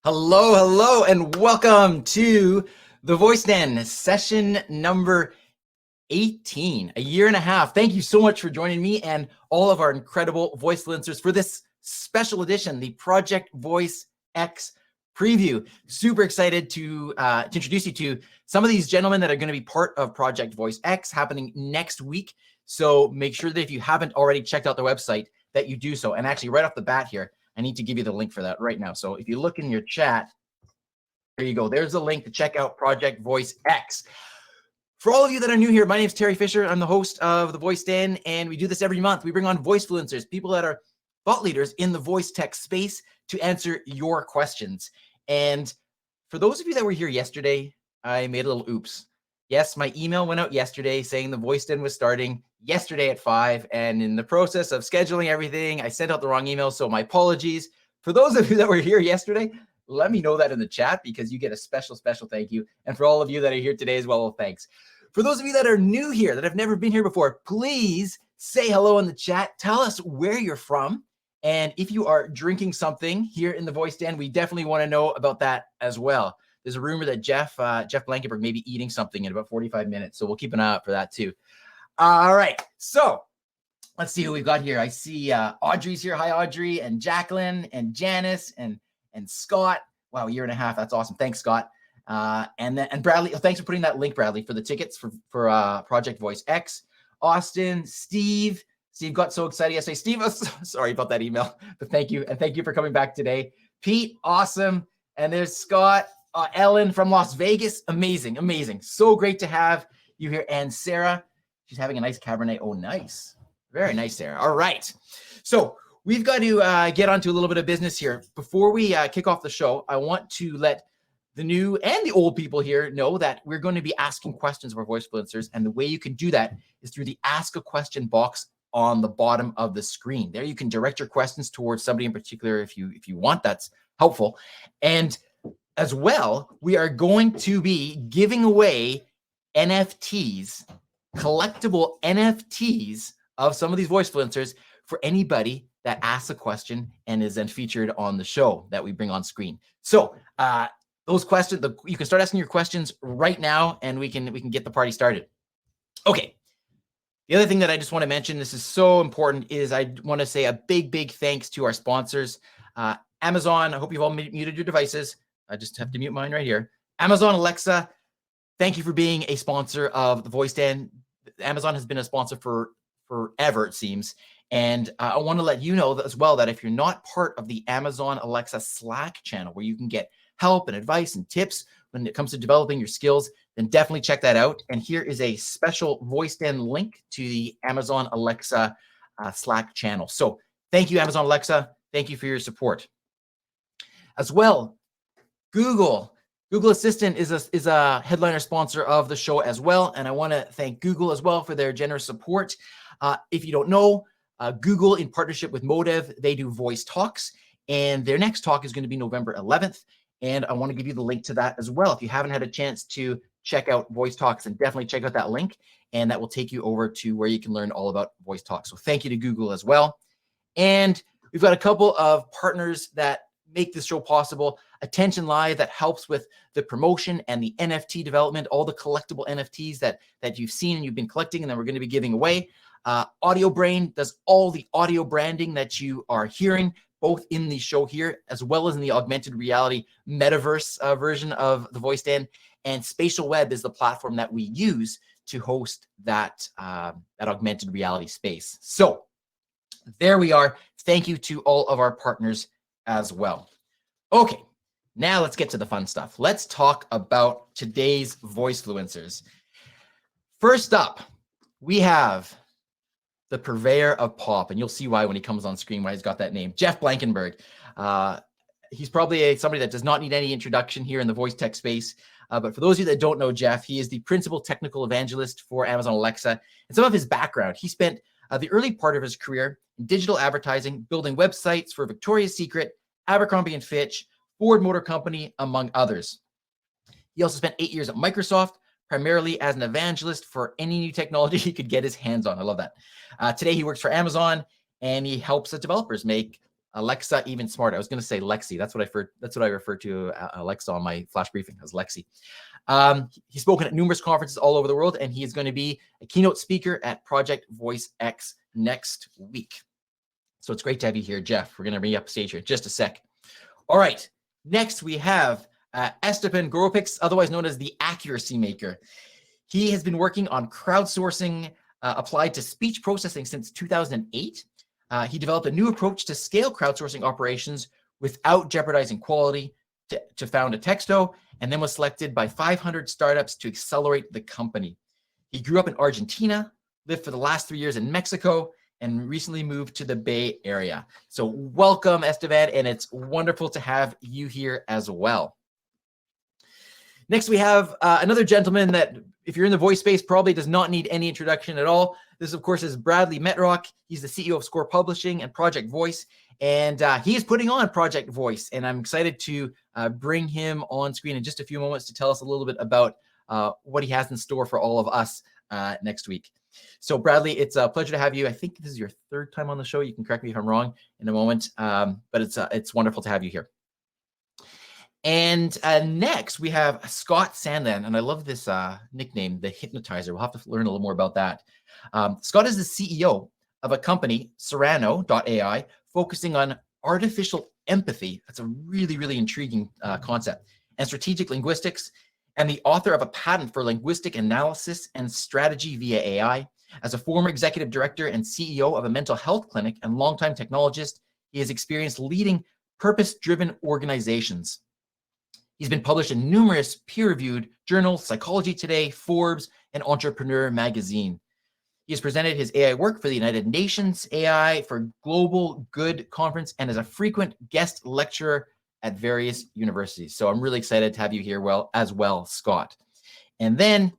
Hello, hello, and welcome to the Voice Den, session number 18, a year and a half. Thank you so much for joining me and all of our incredible voicefluencers for this special edition, the Project Voice X preview. Super excited to introduce you to some of these gentlemen that are going to be part of Project Voice X happening next week. So make sure that if you haven't already checked out their website, that you do so. And actually, right off the bat here, I need to give you the link for that right now. So if you look in your chat, there you go. There's a link to check out Project Voice X. For all of you that are new here, my name is Teri Fisher. I'm the host of The Voice Den, and we do this every month. We bring on voicefluencers, people that are thought leaders in the voice tech space to answer your questions. And for those of you that were here yesterday, I made a little oops. Yes, my email went out yesterday saying the Voice Den was starting yesterday at 5. And in the process of scheduling everything, I sent out the wrong email. So my apologies. For those of you that were here yesterday, let me know that in the chat because you get a special thank you. And for all of you that are here today as well, thanks. For those of you that are new here, that have never been here before, please say hello in the chat. Tell us where you're from. And if you are drinking something here in the Voice Den, we definitely want to know about that as well. There's a rumor that Jeff Blankenberg may be eating something in about 45 minutes. So we'll keep an eye out for that too. All right. So let's see who we've got here. I see Audrey's here. Hi, Audrey, and Jacqueline and Janice and Scott. Wow, a year and a half. That's awesome. Thanks, Scott. And Bradley. Thanks for putting that link, Bradley, for the tickets for Project Voice X. Austin, Steve got so excited yesterday. Steve, sorry about that email, but thank you. And thank you for coming back today. Pete, awesome. And there's Scott. Ellen from Las Vegas, amazing. So great to have you here. And Sarah, she's having a nice Cabernet. Oh, nice. Very nice, Sarah. All right. So we've got to get onto a little bit of business here. Before we kick off the show, I want to let the new and the old people here know that we're going to be asking questions of our voicefluencers. And the way you can do that is through the Ask a Question box on the bottom of the screen. There you can direct your questions towards somebody in particular if you want. That's helpful. And as well, we are going to be giving away NFTs, collectible NFTs of some of these voicefluencers for anybody that asks a question and is then featured on the show that we bring on screen. So those questions, you can start asking your questions right now, and we can get the party started. Okay. The other thing that I just want to mention, this is so important, is I want to say a big thanks to our sponsors. Amazon, I hope you've all muted your devices. I just have to mute mine right here. Amazon Alexa, thank you for being a sponsor of the Voice Den. Amazon has been a sponsor for forever, it seems. And I want to let you know that as well that if you're not part of the Amazon Alexa Slack channel where you can get help and advice and tips when it comes to developing your skills, then definitely check that out. And here is a special Voice Den link to the Amazon Alexa Slack channel. So thank you, Amazon Alexa. Thank you for your support. As well, Google Assistant is a headliner sponsor of the show as well. And I want to thank Google as well for their generous support. If you don't know, Google, in partnership with Motive, they do voice talks. And their next talk is going to be November 11th. And I want to give you the link to that as well. If you haven't had a chance to check out voice talks, then definitely check out that link. And that will take you over to where you can learn all about voice talks. So thank you to Google as well. And we've got a couple of partners that make this show possible. Attention Live, that helps with the promotion and the NFT development, all the collectible NFTs that you've seen and you've been collecting and then we're going to be giving away. Audio Brain does all the audio branding that you are hearing, both in the show here, as well as in the augmented reality metaverse version of the Voice Den. And Spatial Web is the platform that we use to host that augmented reality space. So there we are. Thank you to all of our partners as well. Okay, now let's get to the fun stuff. Let's talk about today's voicefluencers. First up, we have the purveyor of pop, and you'll see why when he comes on screen, why he's got that name, Jeff Blankenberg. He's probably somebody that does not need any introduction here in the voice tech space. But for those of you that don't know Jeff, he is the principal technical evangelist for Amazon Alexa. And some of his background, he spent the early part of his career in digital advertising, building websites for Victoria's Secret, Abercrombie & Fitch, Ford Motor Company, among others. He also spent 8 years at Microsoft, primarily as an evangelist for any new technology he could get his hands on. I love that. Today, he works for Amazon, and he helps the developers make Alexa even smarter. I was going to say Lexi. That's what I refer to Alexa on my flash briefing as Lexi. He's spoken at numerous conferences all over the world, and he is going to be a keynote speaker at Project Voice X next week. So it's great to have you here, Jeff. We're going to bring you up stage here in just a sec. All right. Next, we have Esteban Gorupicz, otherwise known as the Accuracy Maker. He has been working on crowdsourcing applied to speech processing since 2008. He developed a new approach to scale crowdsourcing operations without jeopardizing quality to found Atexto, and then was selected by 500 startups to accelerate the company. He grew up in Argentina, lived for the last 3 years in Mexico, and recently moved to the Bay Area. So welcome, Esteban, and it's wonderful to have you here as well. Next, we have another gentleman that, if you're in the voice space, probably does not need any introduction at all. This, of course, is Bradley Metrock. He's the CEO of Score Publishing and Project Voice, and he is putting on Project Voice, and I'm excited to bring him on screen in just a few moments to tell us a little bit about what he has in store for all of us next week. So, Bradley, it's a pleasure to have you. I think this is your third time on the show. You can correct me if I'm wrong in a moment, but it's wonderful to have you here. And next, we have Scott Sandland, and I love this nickname, the Hypnotizer. We'll have to learn a little more about that. Scott is the CEO of a company, Cyrano.ai, focusing on artificial empathy. That's a really, really intriguing concept. And strategic linguistics, and the author of a patent for linguistic analysis and strategy via AI. As a former executive director and CEO of a mental health clinic and longtime technologist, he has experienced leading purpose-driven organizations. He's been published in numerous peer-reviewed journals, Psychology Today, Forbes, and Entrepreneur Magazine. He has presented his AI work for the United Nations AI for Global Good Conference and is a frequent guest lecturer at various universities. So I'm really excited to have you here as well, Scott. And then,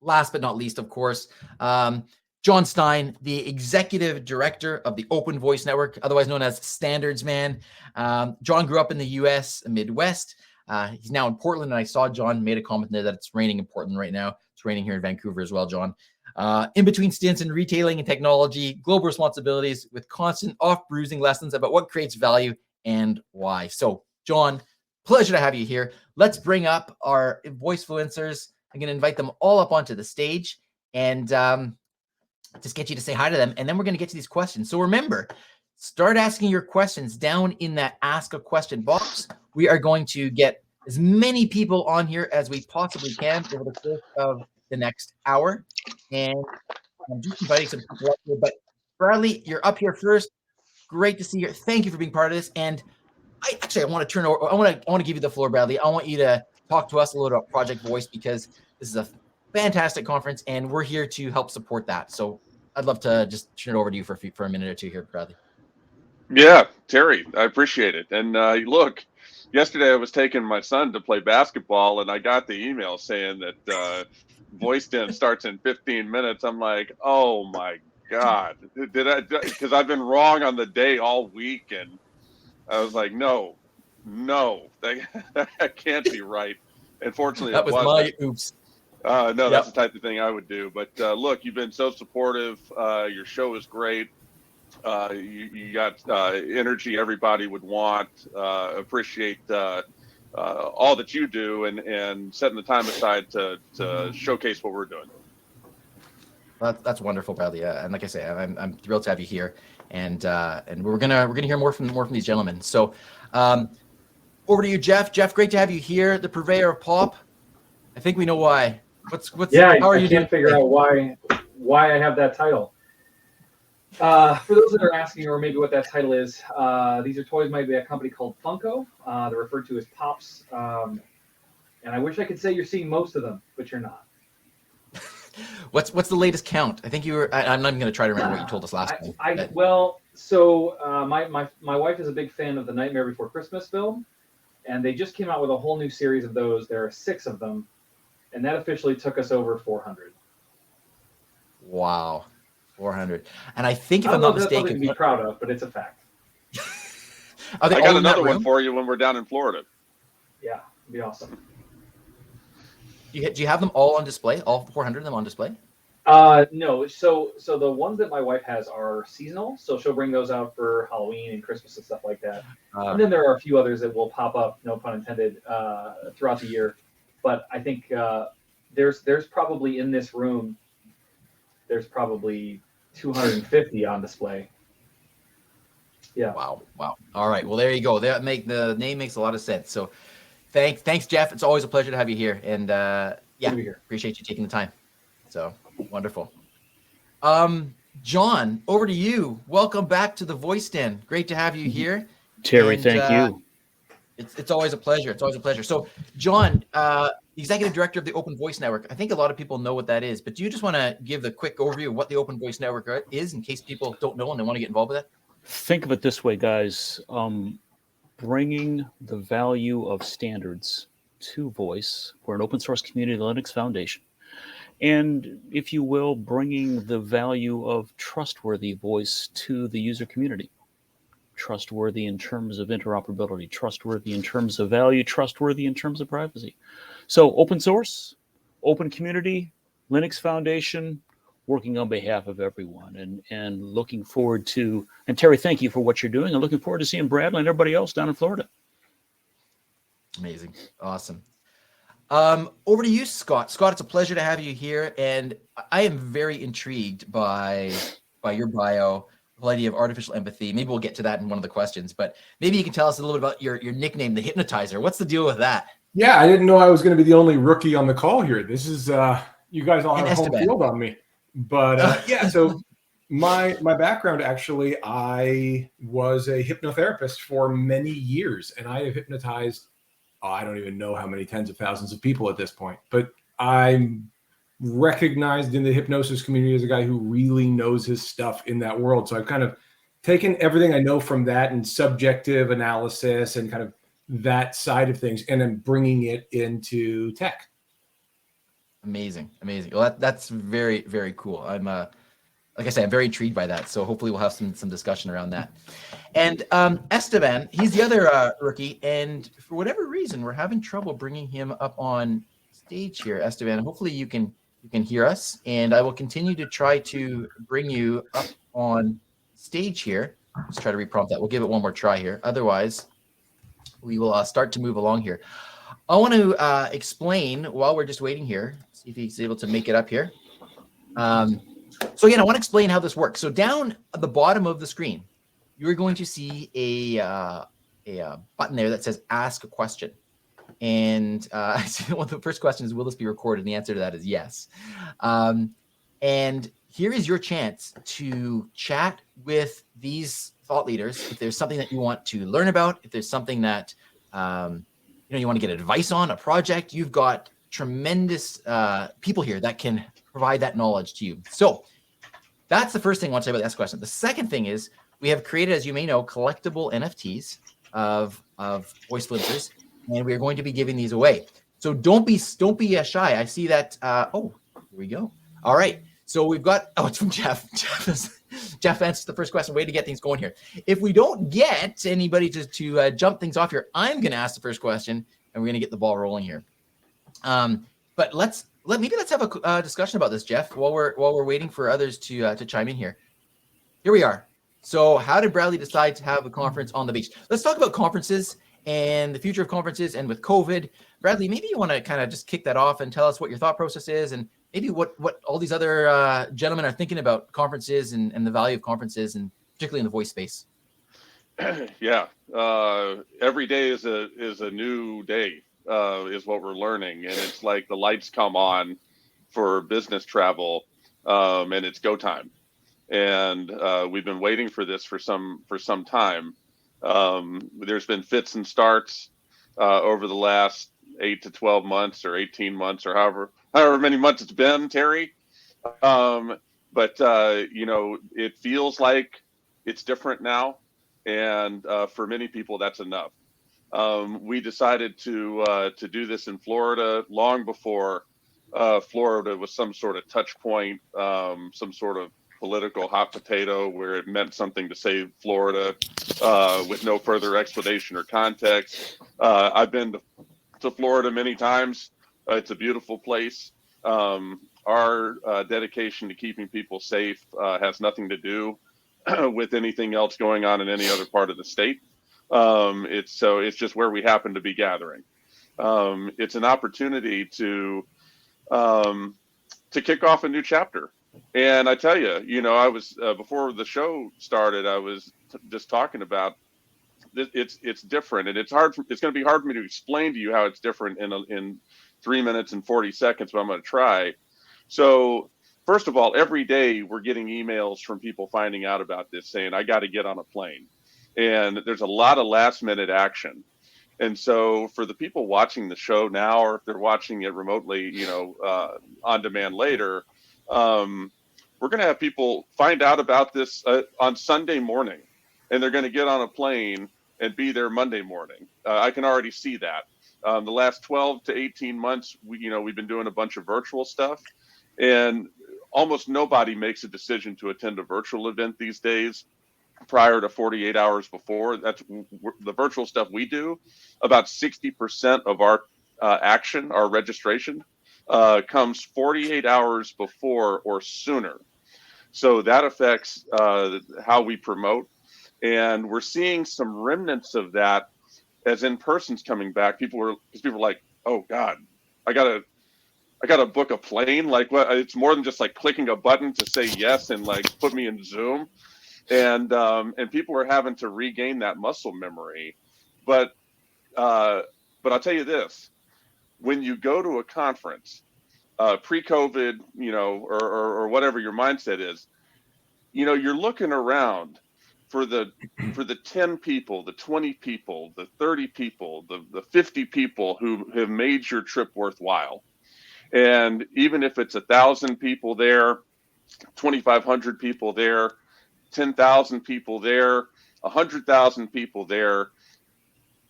last but not least, of course, John Stine, the executive director of the Open Voice Network, otherwise known as Standards Man. John grew up in the US Midwest. He's now in Portland, and I saw John made a comment there that it's raining in Portland right now. It's raining here in Vancouver as well, John. In between stints in retailing and technology, global responsibilities with constant off-bruising lessons about what creates value and why. So, John, pleasure to have you here. Let's bring up our Voicefluencers. I'm going to invite them all up onto the stage and just get you to say hi to them, and then we're going to get to these questions. So remember, start asking your questions down in that Ask a Question box. We are going to get as many people on here as we possibly can over the course of the next hour. And I'm just inviting some people up here. But Bradley, you're up here first. Great to see you. Thank you for being part of this. And I want to turn over. I want to give you the floor, Bradley. I want you to talk to us a little about Project Voice, because this is a fantastic conference, and we're here to help support that. So I'd love to just turn it over to you for a minute or two here, Bradley. Yeah, Terry, I appreciate it. And look, yesterday I was taking my son to play basketball, and I got the email saying that Voice Den starts in 15 minutes. I'm like, oh my God, because I've been wrong on the day all week, and I was like, no, that can't be right. Unfortunately, that was my oops. No, that's the type of thing I would do. But look, you've been so supportive. Your show is great. You got energy everybody would want. Appreciate all that you do and setting the time aside to showcase what we're doing. That's wonderful, Bradley. And like I say, I'm thrilled to have you here, and we're gonna hear more from these gentlemen. So over to you, Jeff. Jeff, great to have you here, the purveyor of pop. I think we know why. How are you doing? I can't figure out why I have that title. For those that are asking, or maybe what that title is, these are toys made by a company called Funko. They're referred to as Pops. And I wish I could say you're seeing most of them, but you're not. What's the latest count? I think you were. I'm not even going to try to remember what you told us last time. My wife is a big fan of the Nightmare Before Christmas film, and they just came out with a whole new series of those. There are 6 of them, and that officially took us over 400. Wow, 400. And I think, if I'm not mistaken, something to be proud of, but it's a fact. I got another one for you when we're down in Florida. Yeah, it'd be awesome. Do you have them all on display? All 400 of them on display? No. So the ones that my wife has are seasonal. So she'll bring those out for Halloween and Christmas and stuff like that. And then there are a few others that will pop up, no pun intended, throughout the year. But I think there's probably in this room, there's probably 250 on display. Yeah. Wow. All right. Well, there you go. The name makes a lot of sense. So thanks, Jeff. It's always a pleasure to have you here. And appreciate you taking the time. So wonderful. John, over to you. Welcome back to the Voice Den. Great to have you here. Terry, thank you. It's always a pleasure. It's always a pleasure. So John, Executive Director of the Open Voice Network. I think a lot of people know what that is, but do you just want to give the quick overview of what the Open Voice Network is in case people don't know and they want to get involved with it? Think of it this way, guys. Bringing the value of standards to voice. We're an open source community, the Linux Foundation. And if you will, bringing the value of trustworthy voice to the user community. Trustworthy in terms of interoperability, trustworthy in terms of value, trustworthy in terms of privacy. So open source, open community, Linux Foundation, working on behalf of everyone and looking forward to, and Terry, thank you for what you're doing. I'm looking forward to seeing Bradley and everybody else down in Florida. Amazing. Awesome. Over to you, Scott. Scott, it's a pleasure to have you here. And I am very intrigued by your bio, the whole idea of artificial empathy. Maybe we'll get to that in one of the questions, but maybe you can tell us a little bit about your nickname, the Hypnotizer. What's the deal with that? Yeah, I didn't know I was going to be the only rookie on the call here. This is, you guys all have home Esteban. field on me. But yeah, so my background, actually, I was a hypnotherapist for many years, and I have hypnotized, I don't even know how many tens of thousands of people at this point, but I'm recognized in the hypnosis community as a guy who really knows his stuff in that world. So I've kind of taken everything I know from that and subjective analysis and kind of that side of things, and then bringing it into tech. Amazing. Well, that's very, very cool. I'm like I said, I'm very intrigued by that. So hopefully we'll have some discussion around that. And Esteban, he's the other rookie, and for whatever reason, we're having trouble bringing him up on stage here. Esteban, hopefully you can hear us, and I will continue to try to bring you up on stage here. Let's try to reprompt that. We'll give it one more try here. Otherwise, we will start to move along here. I want to explain while we're just waiting here, see if he's able to make it up here. So again, I want to explain how this works. So down at the bottom of the screen, you're going to see a button there that says Ask a Question. And one of the first questions is, will this be recorded? And the answer to that is yes. And here is your chance to chat with these thought leaders. If there's something that you want to learn about, if there's something that you want to get advice on, a project, you've got tremendous people here that can provide that knowledge to you. So that's the first thing I want to say about the Ask Question. The second thing is we have created, as you may know, collectible NFTs of Voicefluencers, and we are going to be giving these away. So don't be shy. I see that. Oh, here we go. All right. So we've got, it's from Jeff. Jeff answers the first question. Way to get things going here. If we don't get anybody to jump things off here, I'm going to ask the first question, and we're going to get the ball rolling here. But let's have a discussion about this, Jeff, while we're waiting for others to chime in here. Here we are. So how did Bradley decide to have a conference on the beach? Let's talk about conferences and the future of conferences and with COVID. Bradley, maybe you want to kind of just kick that off and tell us what your thought process is, and maybe what all these other gentlemen are thinking about conferences and the value of conferences, and particularly in the voice space. Yeah, every day is a new day, is what we're learning, and it's like the lights come on for business travel, and it's go time. And we've been waiting for this for some time. There's been fits and starts over the last 8 to 12 months or 18 months or however many months it's been, Terry. But it feels like it's different now, and for many people that's enough. We decided to do this in Florida long before Florida was some sort of touch point, some sort of political hot potato where it meant something to say Florida with no further explanation or context. I've been to Florida many times. It's a beautiful place. our dedication to keeping people safe has nothing to do with anything else going on in any other part of the state. It's just where we happen to be gathering. It's an opportunity to kick off a new chapter. And I tell you, I was before the show started, I was just talking about it's different, and it's going to be hard for me to explain to you how it's different in 3 minutes and 40 seconds, but I'm going to try. So first of all, every day we're getting emails from people finding out about this saying, I got to get on a plane. And there's a lot of last minute action. And so for the people watching the show now, or if they're watching it remotely, on demand later, we're going to have people find out about this on Sunday morning, and they're going to get on a plane and be there Monday morning. I can already see that. The last 12 to 18 months, we've been doing a bunch of virtual stuff, and almost nobody makes a decision to attend a virtual event these days prior to 48 hours before. That's the virtual stuff we do. About 60% of our action, our registration, comes 48 hours before or sooner. So that affects how we promote. And we're seeing some remnants of that as in-person's coming back. People are like, oh God, I gotta book a plane. Like, what? It's more than just like clicking a button to say yes and like put me in Zoom. And people are having to regain that muscle memory. But I'll tell you this: when you go to a conference, pre-COVID, or whatever your mindset is, you're looking around for the 10 people, the 20 people, the 30 people, the 50 people who have made your trip worthwhile. And even if it's 1,000 people there, 2,500 people there, 10,000 people there, 100,000 people there,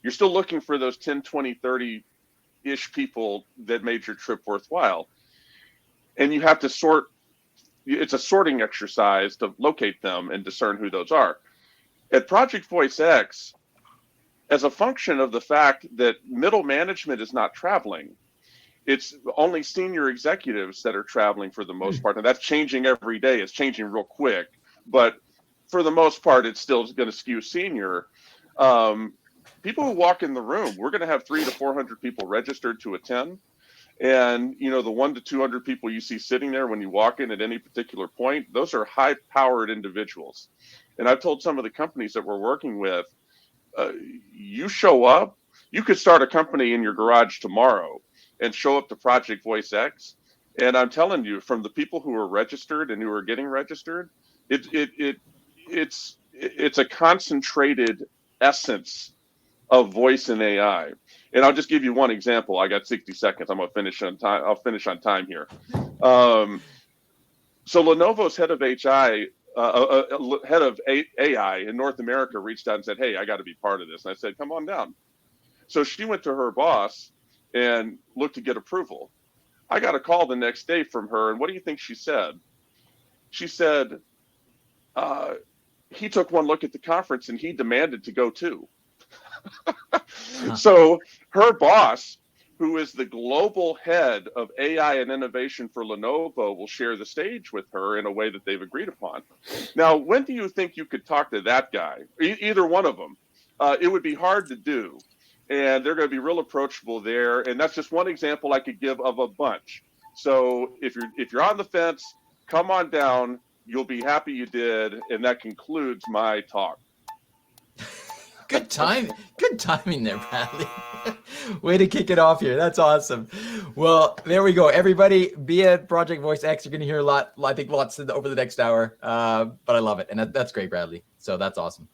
you're still looking for those 10, 20, 30-ish people that made your trip worthwhile. And you have to sort. It's a sorting exercise to locate them and discern who those are. At Project VoiceX, as a function of the fact that middle management is not traveling, it's only senior executives that are traveling for the most part. And that's changing every day. It's changing real quick. But for the most part, it's still going to skew senior. People who walk in the room, we're going to have 300 to 400 people registered to attend. And, the 100 to 200 people you see sitting there when you walk in at any particular point, those are high-powered individuals. And I've told some of the companies that we're working with, you show up, you could start a company in your garage tomorrow and show up to Project VoiceX. And I'm telling you, from the people who are registered and who are getting registered, it's a concentrated essence of voice and AI. And I'll just give you one example. I got 60 seconds. I'm going to finish on time. I'll finish on time here. So Lenovo's head of AI in North America reached out and said, hey, I got to be part of this. And I said, come on down. So she went to her boss and looked to get approval. I got a call the next day from her. And what do you think she said? She said, he took one look at the conference and he demanded to go too. So her boss, who is the global head of AI and innovation for Lenovo, will share the stage with her in a way that they've agreed upon. Now, when do you think you could talk to that guy? Either one of them. It would be hard to do. And they're going to be real approachable there. And that's just one example I could give of a bunch. So if you're on the fence, come on down. You'll be happy you did. And that concludes my talk. Good timing there, Bradley. Way to kick it off here. That's awesome. Well, there we go. Everybody, be at Project VoiceX. You're going to hear a lot, I think lots over the next hour. But I love it. And that's great, Bradley. So that's awesome.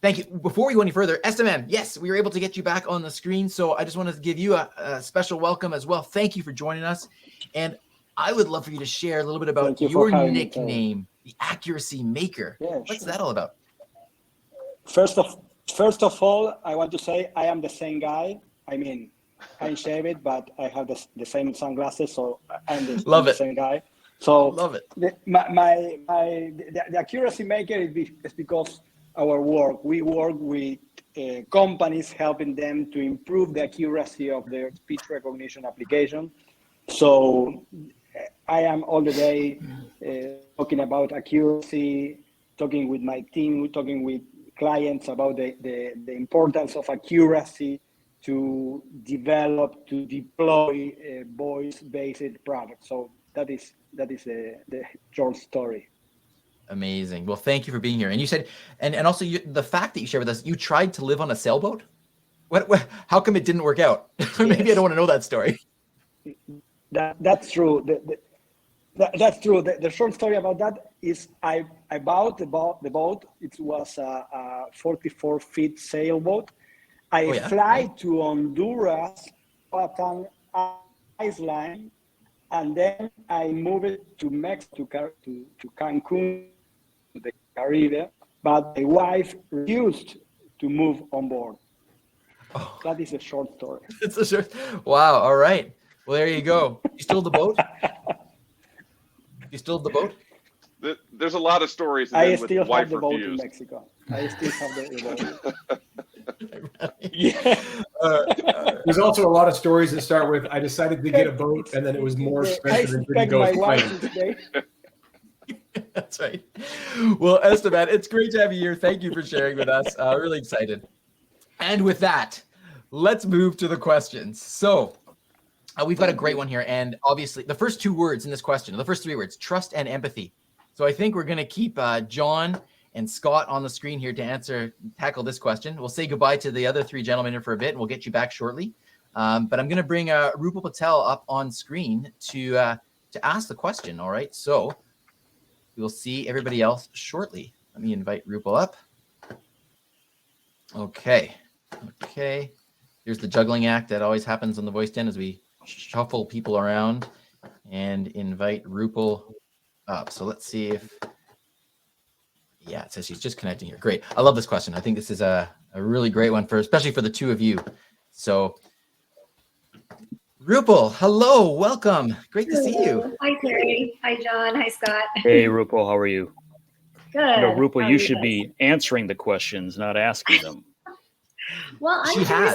Thank you. Before we go any further, Esteban, yes, we were able to get you back on the screen. So I just wanted to give you a special welcome as well. Thank you for joining us. And I would love for you to share a little bit about your nickname, the Accuracy Maker. Yeah, What's that all about? First of all, I want to say I am the same guy. I mean, I shave it, but I have the same sunglasses, so I'm the same guy. So love it. The Accuracy Maker is because our work. We work with companies, helping them to improve the accuracy of their speech recognition application. So I am all the day talking about accuracy, talking with my team, talking with clients about the importance of accuracy to develop, to deploy a voice-based product. So that is the short story. Amazing. Well, thank you for being here. And you said, and also the fact that you shared with us, you tried to live on a sailboat. What how come it didn't work out? Maybe I don't want to know that story. That's true. That's true. The short story about that is I bought the boat. It was a 44-foot sailboat. I fly to Honduras, Iceland, and then I moved it to Mexico, to Cancun, to the Caribbean. But my wife refused to move on board. Oh. That is a short story. It's a short. Wow. All right. Well, there you go. You still have the boat? You still have the boat? There's a lot of stories. I still have the boat in Mexico. I still have the boat. Yeah. There's also a lot of stories that start with, I decided to get a boat and then it was more expensive and didn't go flying. That's right. Well, Esteban, it's great to have you here. Thank you for sharing with us. Really excited. And with that, let's move to the questions. So we've got a great one here. And obviously the first 2 words in this question, the first 3 words, trust and empathy. So I think we're going to keep John and Scott on the screen here to tackle this question. We'll say goodbye to the other 3 gentlemen here for a bit, and we'll get you back shortly. But I'm going to bring Rupal Patel up on screen to ask the question. All right. So we'll see everybody else shortly. Let me invite Rupal up. Okay. Here's the juggling act that always happens on the Voice Den as we shuffle people around and invite Rupal up. So let's see if, it says she's just connecting here. Great. I love this question. I think this is a really great one especially for the 2 of you. So Rupal, hello, welcome. Great to see you. Hi, Teri. Hi, John. Hi, Scott. Hey, Rupal, how are you? Good. Rupal, you should be answering the questions, not asking them. Well,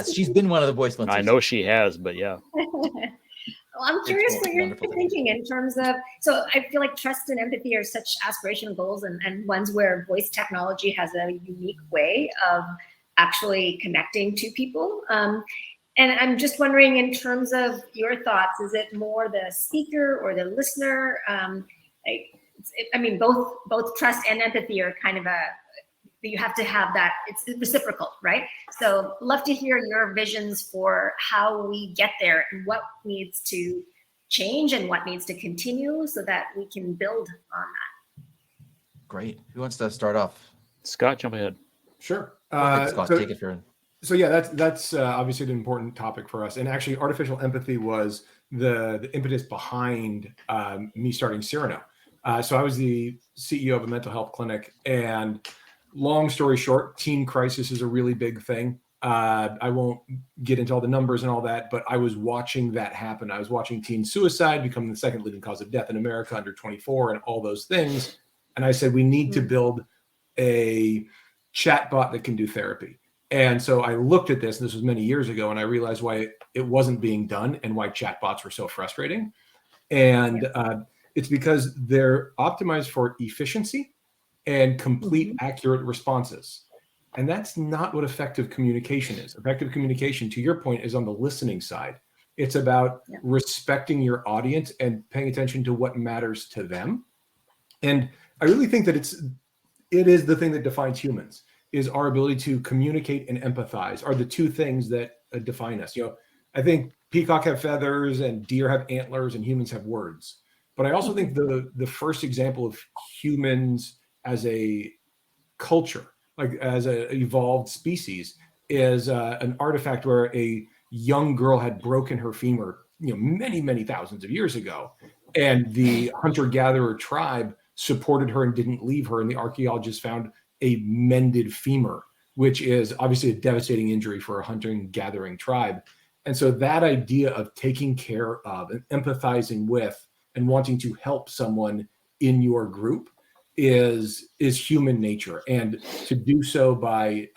She's been one of the voice influencers. I know she has, but yeah. Well, I'm curious what you're thinking in terms of, so I feel like trust and empathy are such aspirational goals and ones where voice technology has a unique way of actually connecting to people. And I'm just wondering, in terms of your thoughts, is it more the speaker or the listener? Both trust and empathy are kind of you have to have that, it's reciprocal, right? So love to hear your visions for how we get there and what needs to change and what needs to continue so that we can build on that. Great. Who wants to start off? Scott, jump ahead. Sure. Scott, take it for So yeah, that's obviously an important topic for us. And actually artificial empathy was the impetus behind me starting Cyrano. So I was the CEO of a mental health clinic, and long story short, teen crisis is a really big thing. I won't get into all the numbers and all that, but I was watching that happen. I was watching teen suicide become the 2nd leading cause of death in America under 24 and all those things. And I said, we need to build a chatbot that can do therapy. And so I looked at this, and this was many years ago, and I realized why it wasn't being done and why chatbots were so frustrating. And it's because they're optimized for efficiency and complete accurate responses. And that's not what effective communication is. Effective communication, to your point, is on the listening side. It's about respecting your audience and paying attention to what matters to them. And I really think that it is the thing that defines humans, is our ability to communicate and empathize are the 2 things that define us. I think peacock have feathers and deer have antlers and humans have words. But I also think the first example of humans as a culture, like as an evolved species, is an artifact where a young girl had broken her femur, many, many thousands of years ago. And the hunter-gatherer tribe supported her and didn't leave her. And the archaeologists found a mended femur, which is obviously a devastating injury for a hunting-gathering tribe. And so that idea of taking care of and empathizing with and wanting to help someone in your group is human nature. And to do so by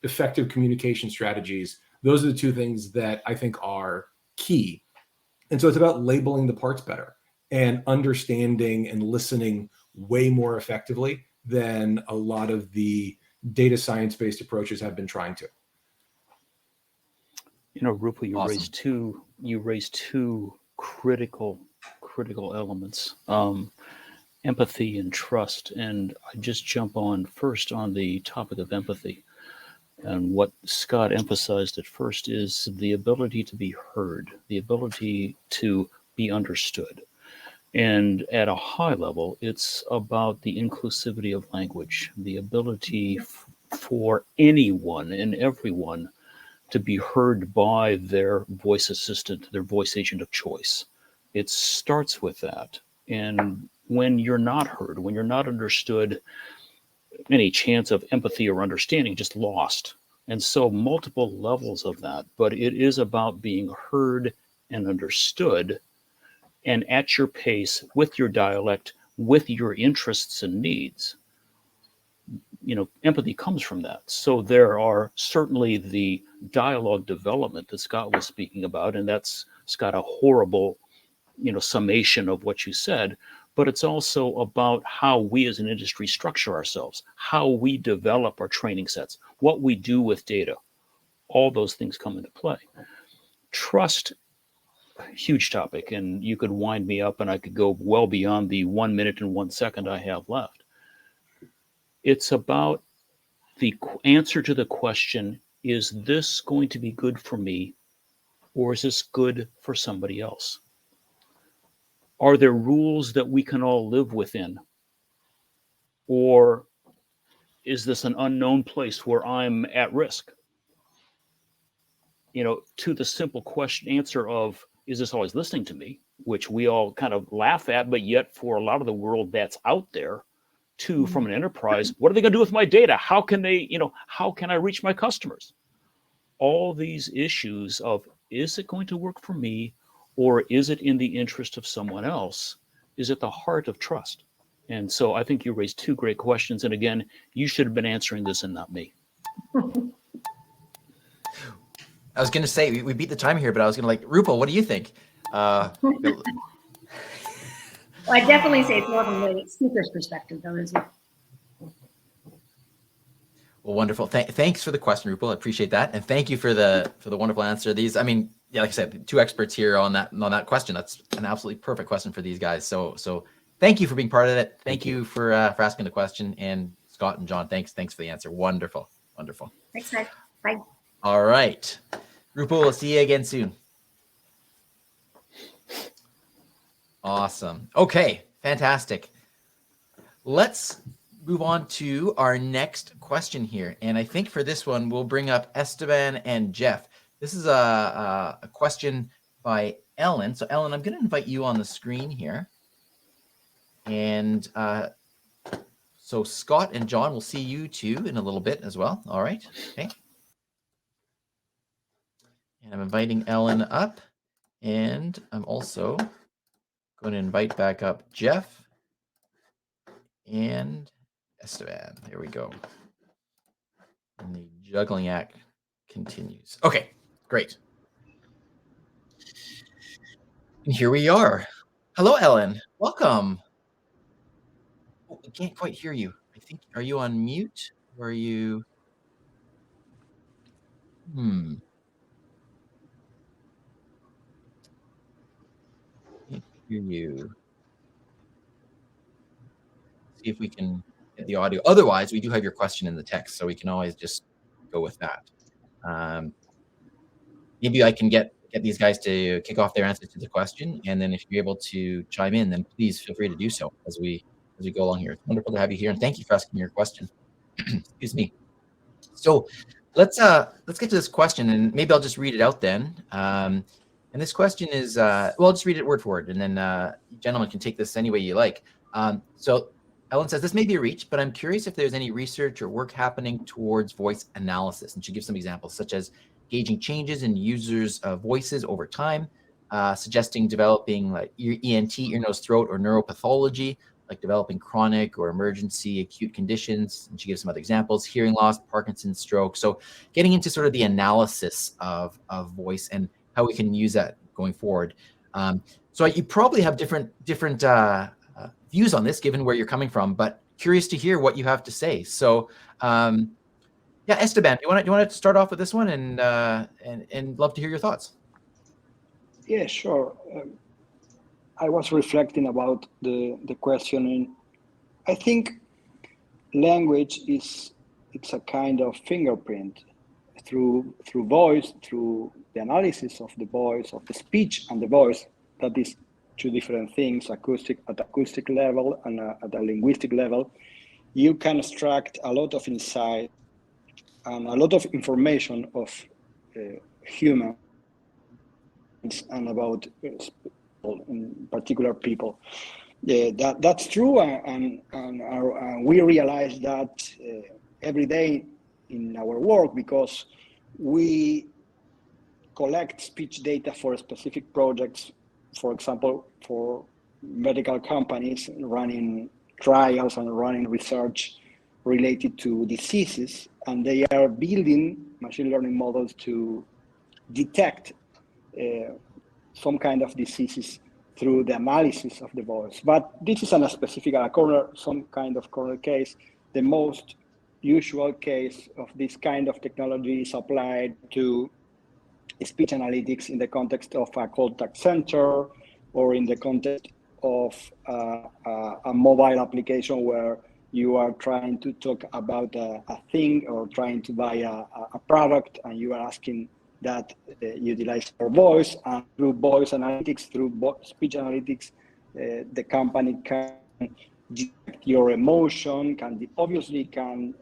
effective communication strategies, those are the 2 things that I think are key. And so it's about labeling the parts better and understanding and listening way more effectively than a lot of the data science-based approaches have been trying to. You know, Rupal, you Awesome. raised two critical elements, empathy and trust. And I just jump on first on the topic of empathy. And what Scott emphasized at first is the ability to be heard, the ability to be understood. And at a high level, it's about the inclusivity of language, the ability for anyone and everyone to be heard by their voice assistant, their voice agent of choice. It starts with that. And when you're not heard, when you're not understood, any chance of empathy or understanding just lost. And so multiple levels of that, but it is about being heard and understood and at your pace, with your dialect, with your interests and needs. You know, empathy comes from that. So there are certainly the dialogue development that Scott was speaking about, and that's got a horrible, summation of what you said, but it's also about how we as an industry structure ourselves, how we develop our training sets, what we do with data. All those things come into play. Trust, huge topic, and you could wind me up and I could go well beyond the 1 minute and 1 second I have left. It's about the answer to the question, is this going to be good for me, or is this good for somebody else? Are there rules that we can all live within? Or is this an unknown place where I'm at risk? To the simple question answer of, is this always listening to me? Which we all kind of laugh at, but yet for a lot of the world that's out there, to from an enterprise, what are they going to do with my data? How can they, how can I reach my customers? All these issues of, is it going to work for me, or is it in the interest of someone else, is at the heart of trust. And so I think you raised two great questions. And again, you should have been answering this and not me. I was going to say, we beat the time here, but I was going to Rupal, what do you think? Well, I definitely say it's more from the speaker's perspective, though, isn't it? Well, wonderful. Thanks for the question, Rupal. I appreciate that, and thank you for the wonderful answer. These, like I said, two experts here on that question. That's an absolutely perfect question for these guys. So thank you for being part of it. Thank you for asking the question, and Scott and John, thanks for the answer. Wonderful. Thanks, guys. Bye. All right, Rupal, we'll see you again soon. Awesome. Okay, fantastic. Let's move on to our next question here. And I think for this one, we'll bring up Esteban and Jeff. This is a question by Ellen. So Ellen, I'm going to invite you on the screen here. And so Scott and John, will see you two in a little bit as well. All right. Okay. And I'm inviting Ellen up. And I'm also going to invite back up Jeff and Esteban. There we go. And the juggling act continues. Okay, great. And here we are. Hello, Ellen. Welcome. Oh, I can't quite hear you. I think, are you on mute? Or are you? Can't hear you. See if we can get the audio. Otherwise, we do have your question in the text, so we can always just go with that. Maybe I can get these guys to kick off their answers to the question, and then if you're able to chime in, then please feel free to do so as we go along here. It's wonderful to have you here, and thank you for asking your question. Excuse me. So let's get to this question, and maybe I'll just read it out then. And this question is, well, I'll just read it word for word, and then you gentlemen can take this any way you like. So Ellen says, this may be a reach, but I'm curious if there's any research or work happening towards voice analysis. And she gives some examples, such as gauging changes in users' voices over time, suggesting developing like ENT, ear, nose, throat, or neuropathology, like developing chronic or emergency acute conditions. And she gives some other examples, hearing loss, Parkinson's, stroke. So getting into sort of the analysis of voice and how we can use that going forward. So you probably have different views on this, given where you're coming from, but curious to hear what you have to say. So, yeah, Esteban, you want to start off with this one, and love to hear your thoughts. Yeah, sure. I was reflecting about the question, and I think language it's a kind of fingerprint through voice, through the analysis of the voice, of the speech and the voice. That is two different things, at acoustic level and at a linguistic level. You can extract a lot of insight and a lot of information of humans and about in particular people. That's true, and we realize that every day in our work, because we collect speech data for specific projects, for example, for medical companies running trials and running research related to diseases, and they are building machine learning models to detect some kind of diseases through the analysis of the voice. But this is a specific some kind of corner case. The most usual case of this kind of technology is applied to speech analytics in the context of a contact center, or in the context of a mobile application where you are trying to talk about a thing or trying to buy a product, and you are asking that utilize your voice, and through voice analytics, through speech analytics, the company can detect your emotion, obviously can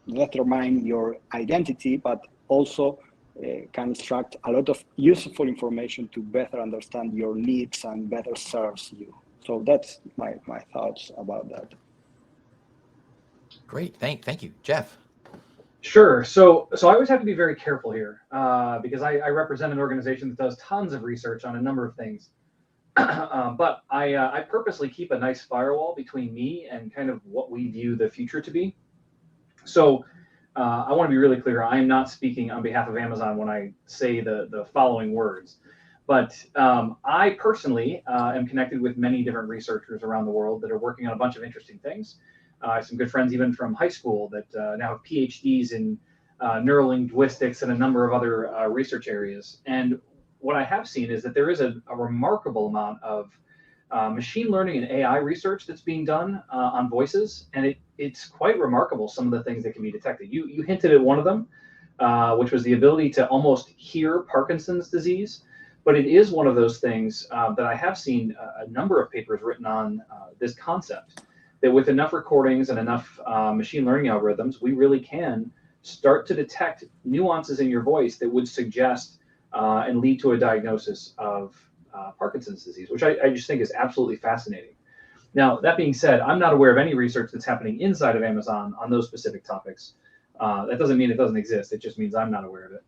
determine your identity, but also can extract a lot of useful information to better understand your needs and better serves you. So that's my thoughts about that. Great, thank you, Jeff. Sure. So I always have to be very careful here because I represent an organization that does tons of research on a number of things. But I purposely keep a nice firewall between me and kind of what we view the future to be. So I want to be really clear. I am not speaking on behalf of Amazon when I say the following words. But I personally am connected with many different researchers around the world that are working on a bunch of interesting things. I have some good friends even from high school that now have PhDs in neurolinguistics and a number of other research areas. And what I have seen is that there is a remarkable amount of machine learning and AI research that's being done on voices. And it's quite remarkable, some of the things that can be detected. You hinted at one of them, which was the ability to almost hear Parkinson's disease. But it is one of those things that I have seen a number of papers written on this concept, that with enough recordings and enough machine learning algorithms, we really can start to detect nuances in your voice that would suggest and lead to a diagnosis of Parkinson's disease, which I just think is absolutely fascinating. Now, that being said, I'm not aware of any research that's happening inside of Amazon on those specific topics. That doesn't mean it doesn't exist. It just means I'm not aware of it.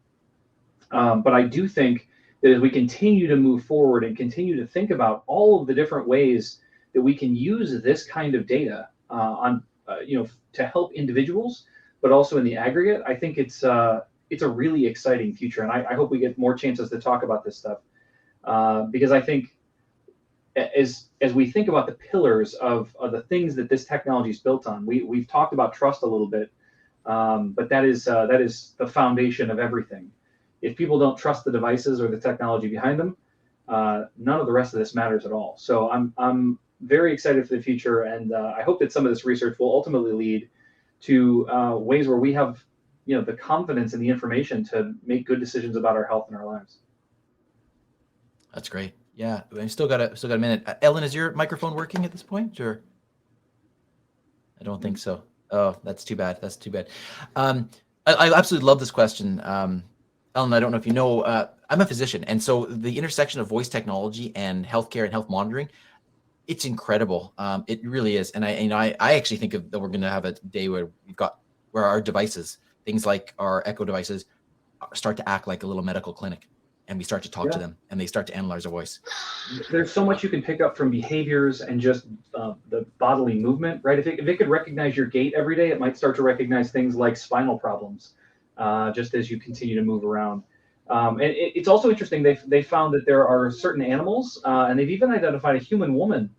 But I do think that as we continue to move forward and continue to think about all of the different ways that we can use this kind of data to help individuals, but also in the aggregate, I think it's a really exciting future, and I hope we get more chances to talk about this stuff because I think as we think about the pillars of the things that this technology is built on, we've talked about trust a little bit, but that is the foundation of everything. If people don't trust the devices or the technology behind them, none of the rest of this matters at all. So I'm very excited for the future, and I hope that some of this research will ultimately lead to ways where we have, the confidence and the information to make good decisions about our health and our lives. That's great. Yeah, we still got a minute. Ellen, is your microphone working at this point, or? I don't think so. Oh, that's too bad. That's too bad. I absolutely love this question. Ellen, I don't know if you know, I'm a physician, and so the intersection of voice technology and healthcare and health monitoring, it's incredible. It really is. And I actually think that we're going to have a day where where our devices, things like our Echo devices, start to act like a little medical clinic, and we start to talk to them, and they start to analyze our voice. There's so much you can pick up from behaviors and just the bodily movement, right? If it could recognize your gait every day, it might start to recognize things like spinal problems, just as you continue to move around. And it's also interesting. They found that there are certain animals, and they've even identified a human woman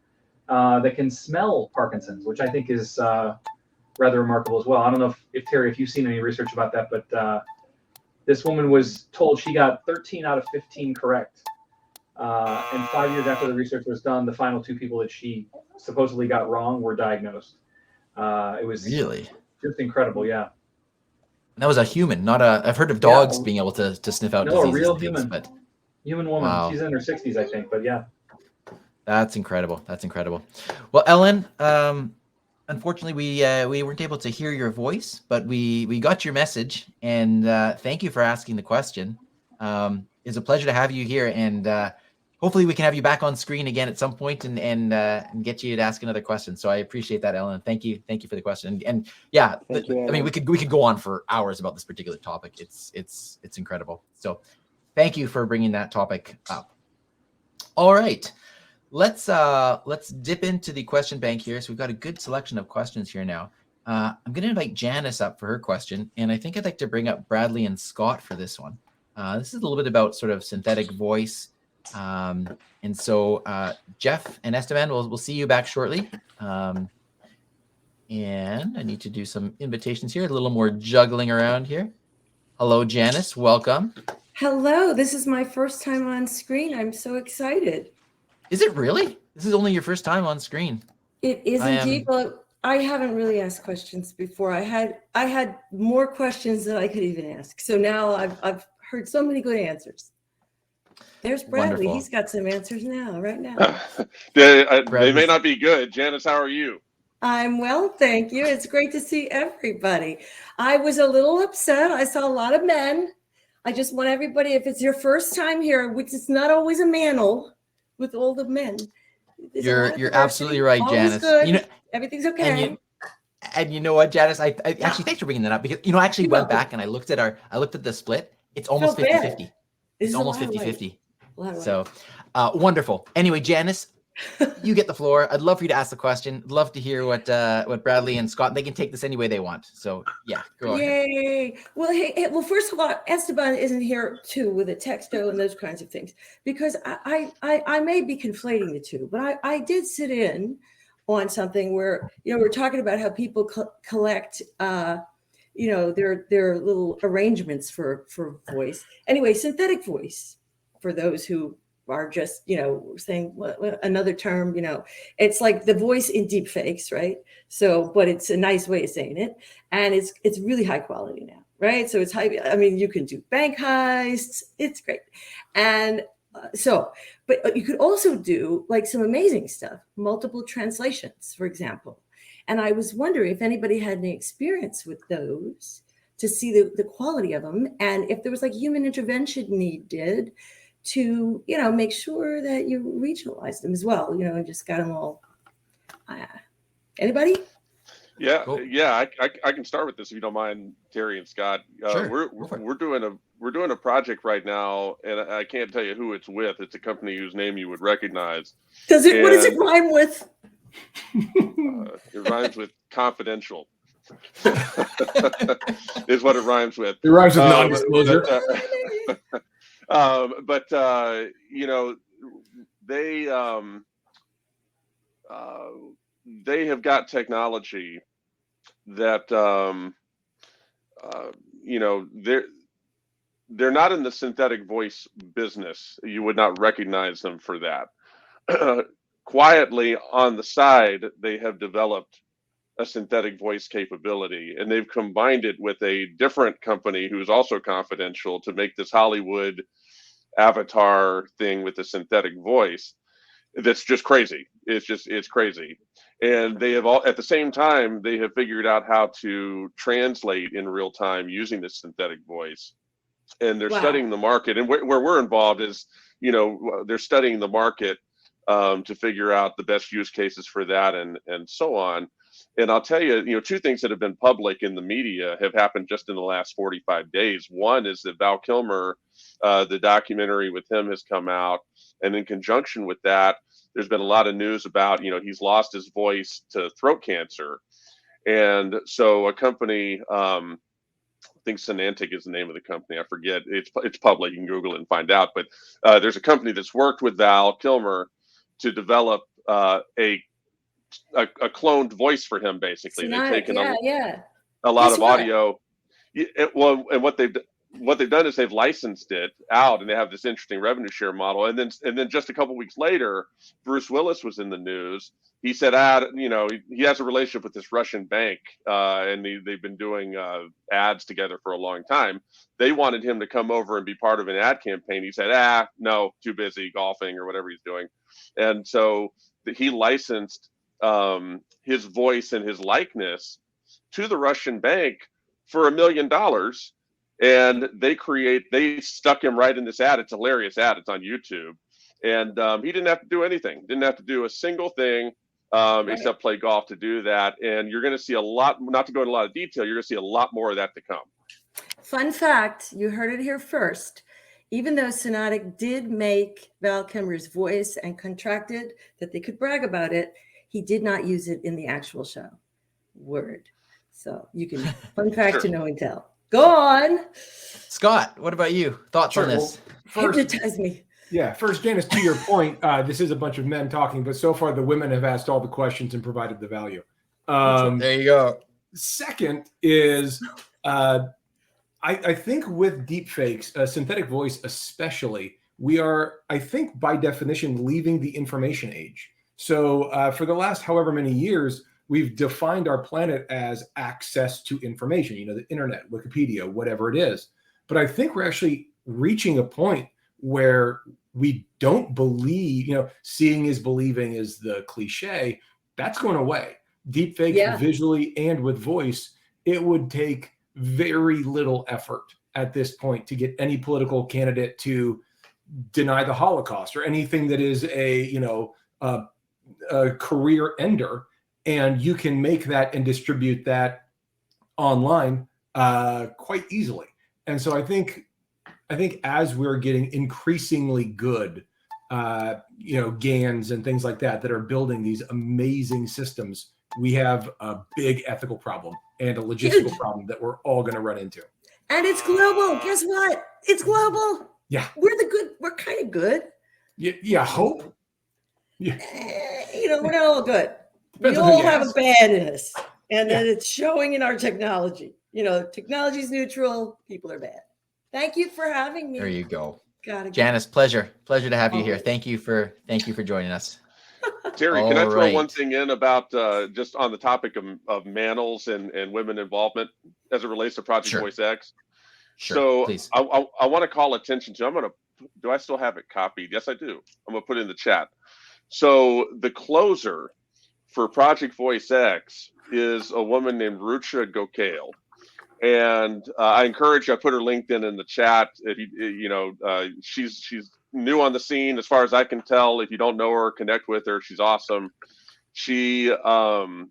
that can smell Parkinson's, which I think is rather remarkable as well. I don't know if Teri, if you've seen any research about that, but this woman was told she got 13 out of 15 correct. And 5 years after the research was done, the final 2 people that she supposedly got wrong were diagnosed. It was Really just incredible, yeah. That was a human, not a. I've heard of dogs being able to sniff out No, a diseases real and things, human. but Human woman. Wow. She's in her 60s, I think, but yeah. That's incredible. That's incredible. Well, Ellen, unfortunately, we weren't able to hear your voice, but we got your message, and thank you for asking the question. It's a pleasure to have you here, and hopefully we can have you back on screen again at some point and get you to ask another question. So I appreciate that, Ellen. Thank you for the question. And yeah, I mean, we could go on for hours about this particular topic. It's incredible. So thank you for bringing that topic up. All right, let's dip into the question bank here. So we've got a good selection of questions here now. I'm going to invite Janice up for her question, and I think I'd like to bring up Bradley and Scott for this one. This is a little bit about sort of synthetic voice. And so Jeff and Esteban, we'll see you back shortly. And I need to do some invitations here, a little more juggling around here. Hello, Janice, welcome. Hello, this is my first time on screen. I'm so excited. Is it really? This is only your first time on screen. It is indeed. Well, I haven't really asked questions before. I had more questions than I could even ask. So now I've heard so many good answers. There's Bradley. Wonderful. He's got some answers now, right now. They may not be good. Janice, how are you? I'm well, thank you. It's great to see everybody. I was a little upset. I saw a lot of men. I just want everybody, if it's your first time here, which is not always a mantle with all the men. You're absolutely right, Janice. Good. You know, everything's okay. And you know what, Janice? I actually thanks for bringing that up, because I actually went back and I looked at the split. It's almost 50-50. It's almost 50-50. So wonderful. Anyway, Janice, you get the floor. I'd love for you to ask the question. I'd love to hear what Bradley and Scott, they can take this any way they want. So yeah, go ahead. Yay. Well, first of all, Esteban isn't here too with Atexto and those kinds of things, because I may be conflating the two, but I did sit in on something where, we're talking about how people collect, their little arrangements for voice. Anyway, synthetic voice, for those who are just, saying another term, it's like the voice in deep fakes, right? So, but it's a nice way of saying it. And it's really high quality now, right? So it's high. I mean, you can do bank heists. It's great. And but you could also do like some amazing stuff, multiple translations, for example. And I was wondering if anybody had any experience with those, to see the quality of them. And if there was like human intervention needed to, make sure that you regionalize them as well, and just got them all. Anybody? Yeah, Cool. yeah. I can start with this if you don't mind, Teri and Scott. Sure. We're doing a project right now, and I can't tell you who it's with. It's a company whose name you would recognize. What does it rhyme with? It rhymes with confidential. Is what it rhymes with. It rhymes with non-disclosure. But they have got technology that they're not in the synthetic voice business. You would not recognize them for that. Quietly on the side, they have developed a synthetic voice capability, and they've combined it with a different company who's also confidential to make this Hollywood avatar thing with the synthetic voice. That's just crazy. It's crazy. And they have all, at the same time, they have figured out how to translate in real time using the synthetic voice. And they're studying the market. And where we're involved is, they're studying the market to figure out the best use cases for that and so on. And I'll tell you, two things that have been public in the media have happened just in the last 45 days. One is that Val Kilmer, the documentary with him has come out. And in conjunction with that, there's been a lot of news about, he's lost his voice to throat cancer. And so a company think Sonantic is the name of the company. I forget. It's public. You can Google it and find out. But there's a company that's worked with Val Kilmer to develop a cloned voice for him. Basically, they've taken a lot of audio. Well, and what they've done is they've licensed it out, and they have this interesting revenue share model. And then just a couple weeks later, Bruce Willis was in the news. He said, he has a relationship with this Russian bank, and they've been doing ads together for a long time. They wanted him to come over and be part of an ad campaign. He said, no, too busy golfing or whatever he's doing. And so he licensed his voice and his likeness to the Russian bank for $1 million. And they stuck him right in this ad. It's a hilarious ad. It's on YouTube. And he didn't have to do anything. Didn't have to do a single thing except play golf to do that. And you're going to see a lot, not to go into a lot of detail, you're going to see a lot more of that to come. Fun fact, you heard it here first. Even though Sonantic did make Val Kilmer's voice and contracted that they could brag about it, he did not use it in the actual show. Word. So you can, fun fact to know and tell. Go on. Scott, what about you? Thoughts on this? Well, Hypnotize me. Yeah, first, Janice, to your point, this is a bunch of men talking, but so far the women have asked all the questions and provided the value. There you go. Second is, I think with deepfakes, synthetic voice especially, we are, I think by definition, leaving the information age. So for the last however many years, we've defined our planet as access to information, the internet, Wikipedia, whatever it is. But I think we're actually reaching a point where we don't believe, seeing is believing is the cliche. That's going away. Deepfakes visually and with voice, it would take very little effort at this point to get any political candidate to deny the Holocaust or anything that is a career ender. And you can make that and distribute that online quite easily. And so I think as we're getting increasingly good, GANs and things like that are building these amazing systems, we have a big ethical problem and a logistical problem that we're all going to run into. And it's global. Guess what? It's global. Yeah. We're kind of good. Yeah. Hope. Yeah. We're not all good. We all have a bad in us, and then it's showing in our technology. Technology's neutral. People are bad. Thank you for having me. There you go. Janice, pleasure to have you here. Thank you for joining us. Terry, can I throw one thing in about just on the topic of mannels and women involvement as it relates to Project Voice X? Sure, so please. I want to call attention to, do I still have it copied? Yes, I do. I'm going to put it in the chat. So the closer for Project Voice X is a woman named Rucha Gokale. And I encourage you, I put her LinkedIn in the chat. If she's new on the scene, as far as I can tell. If you don't know her, connect with her. She's awesome. She, very